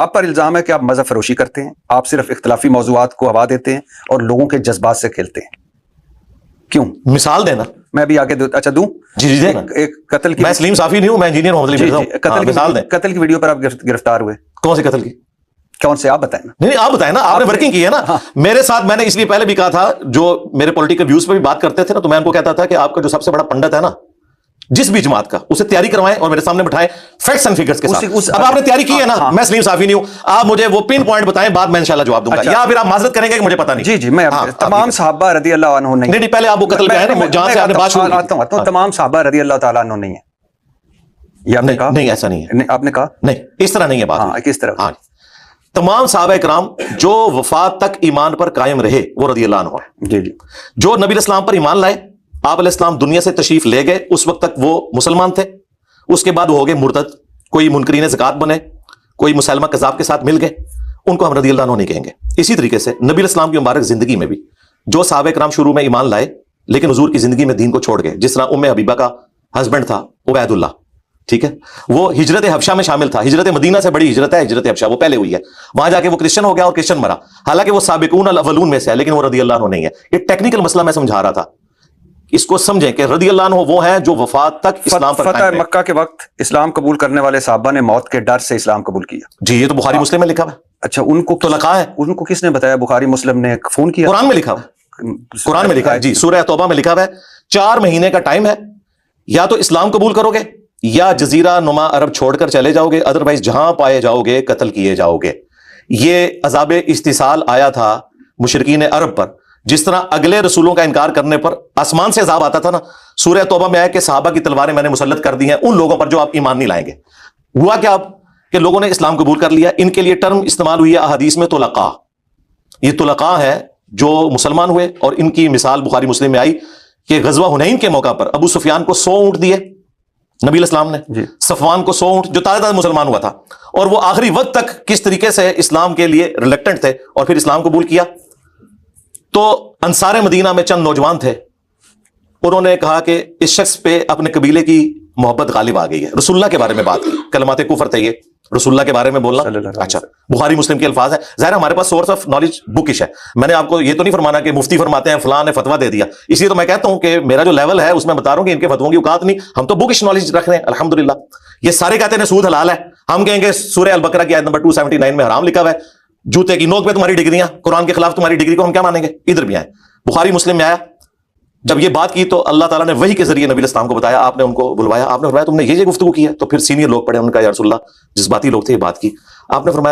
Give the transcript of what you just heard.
آپ پر الزام ہے کہ آپ مذہب فروشی کرتے ہیں، آپ صرف اختلافی موضوعات کو ہوا دیتے ہیں اور لوگوں کے جذبات سے کھیلتے ہیں. کیوں؟ مثال دینا. میں بھی آگے اچھا دوں. جی دینا. ایک قتل کی، میں سلیم صافی نہیں ہوں، میں انجینئر محمد علی مرزا ہوں. مثال دیں. قتل کی ویڈیو پر آپ گرفتار ہوئے. کون سی قتل کی؟ کون سے؟ آپ بتائیں نا. نہیں آپ بتائیں نا، آپ نے ورکنگ کی ہے نا میرے ساتھ. میں نے اس لیے پہلے بھی کہا تھا، جو میرے پولیٹیکل ویوز پہ بھی بات کرتے تھے نا، تو میں ان کو کہتا تھا کہ آپ کا جو سب سے بڑا پنڈت ہے نا جس بھی جماعت کا، اسے تیاری کروائیں اور میرے سامنے بٹھائیں فیکٹس اینڈ فگرز کے ساتھ. اب آپ نے تیاری کی ہے نا، میں سلیم صافی نہیں ہوں، آپ مجھے وہ پن پوائنٹ بتائیں، بعد میں انشاءاللہ جواب دوں گا، یا پھر آپ معذرت کریں گے کہ مجھے پتہ نہیں. جی میں تمام صحابہ رضی اللہ عنہ نہیں پہلے آپ وہ قتل پہ ہیں نا جہاں سے آپ نے بات شروع آتا ہوں. تمام صحابہ رضی اللہ تعالیٰ عنہ نہیں ہے، یہ آپ نے کہا؟ نہیں ایسا نہیں ہے. آپ نے کہا نہیں، اس طرح نہیں ہے بات. کس طرح؟ ہاں، تمام صحابہ کرام جو وفات تک ایمان پر قائم رہے وہ رضی اللہ عنہ ہیں. جی جو نبی الاسلام پر ایمان لائے، آپ علیہ السلام دنیا سے تشریف لے گئے، اس وقت تک وہ مسلمان تھے، اس کے بعد وہ ہو گئے مرتد، کوئی منکرین زکات بنے، کوئی مسلمہ کذاب کے ساتھ مل گئے، ان کو ہم رضی اللہ عنہ نہیں کہیں گے. اسی طریقے سے نبی الاسلام کی مبارک زندگی میں بھی جو صحابہ کرام شروع میں ایمان لائے لیکن حضور کی زندگی میں دین کو چھوڑ گئے، جس طرح ام حبیبہ کا ہسبینڈ تھا عبید اللہ، ٹھیک ہے، وہ ہجرت حبشہ میں شامل تھا. ہجرت مدینہ سے بڑی ہجرت ہے ہجرت حبشہ، وہ پہلے ہوئی ہے. وہاں جا کے وہ کرسچن ہو گیا اور کرسچن مرا، حالانکہ وہ سابقون الاولون میں سے ہے، لیکن وہ رضی اللہ عنہ نہیں ہے. یہ ٹیکنیکل مسئلہ میں سمجھا رہا تھا، اس کو سمجھیں کہ رضی اللہ عنہ وہ ہیں جو وفات تک اسلام پر فتح مکہ کے وقت اسلام قبول کرنے والے صحابہ نے موت کے ڈر سے اسلام قبول کیا. جی یہ تو بخاری مسلم میں لکھا ہوا ہے. اچھا ان کو تو لکھا ہے، ان کو کس نے بتایا؟ بخاری مسلم نے فون کیا؟ قرآن میں لکھا ہوا ہے. قرآن میں لکھا ہے جی، سورہ توبہ میں لکھا ہوا ہے 4 مہینے کا ٹائم ہے، یا تو اسلام قبول کرو گے یا جزیرہ نما عرب چھوڑ کر چلے جاؤ گے، ادروائز جہاں پائے جاؤ گے قتل کیے جاؤ گے. یہ عذاب استحصال آیا تھا مشرکین عرب پر، جس طرح اگلے رسولوں کا انکار کرنے پر آسمان سے عذاب آتا تھا نا. سورہ توبہ میں آیا کہ صحابہ کی تلواریں میں نے مسلط کر دی ہیں ان لوگوں پر جو آپ ایمان نہیں لائیں گے. ہوا کیا اب کہ لوگوں نے اسلام قبول کر لیا. ان کے لیے ٹرم استعمال ہوئی ہے احادیث میں طلقاء. یہ طلقاء ہیں جو مسلمان ہوئے، اور ان کی مثال بخاری مسلم میں آئی کہ غزوہ حنین کے موقع پر ابو سفیان کو 100 اونٹ دیے نبی علیہ السلام نے، صفوان کو 100 اونٹ، جو تازہ مسلمان ہوا تھا، اور وہ آخری وقت تک کس طریقے سے اسلام کے لیے ریلیکٹنٹ تھے اور پھر اسلام قبول کیا. تو انصار مدینہ میں چند نوجوان تھے، انہوں نے کہا کہ اس شخص پہ اپنے قبیلے کی محبت غالب آ گئی ہے. رسول اللہ کے بارے میں بات کی، کلمات کفر تھے یہ، رسول اللہ کے بارے میں بولنا. اچھا بخاری مسلم کے الفاظ ہیں، ظاہر ہمارے پاس سورس آف نالج بکش ہے. میں نے آپ کو یہ تو نہیں فرمانا کہ مفتی فرماتے ہیں فلاں نے فتویٰ دے دیا، اس لیے تو میں کہتا ہوں کہ میرا جو لیول ہے اس میں بتا رہا ہوں کہ ان کے فتووں کی اوقات نہیں. ہم تو بکش نالج رکھ رہے ہیں الحمدللہ. یہ سارے کہتے ہیں سود حلال ہے، ہم کہیں گے سورہ البقرہ کی آیت نمبر 279 میں حرام لکھا ہوا ہے. جوتے کی نوک پہ تمہاری ڈگریاں، قرآن کے خلاف تمہاری ڈگری کو ہم کیا مانیں گے؟ ادھر بھی آئے. بخاری مسلم میں آیا، جب یہ بات کی تو اللہ تعالیٰ نے وحی کے ذریعے نبی الاسلام کو بتایا. آپ نے ان کو بلوایا، آپ نے فرمایا تم نے یہ گفتگو کی ہے. تو پھر سینئر لوگ پڑے، ان کا یا رسول اللہ، جذباتی لوگ تھے، یہ بات کی. آپ نے فرمایا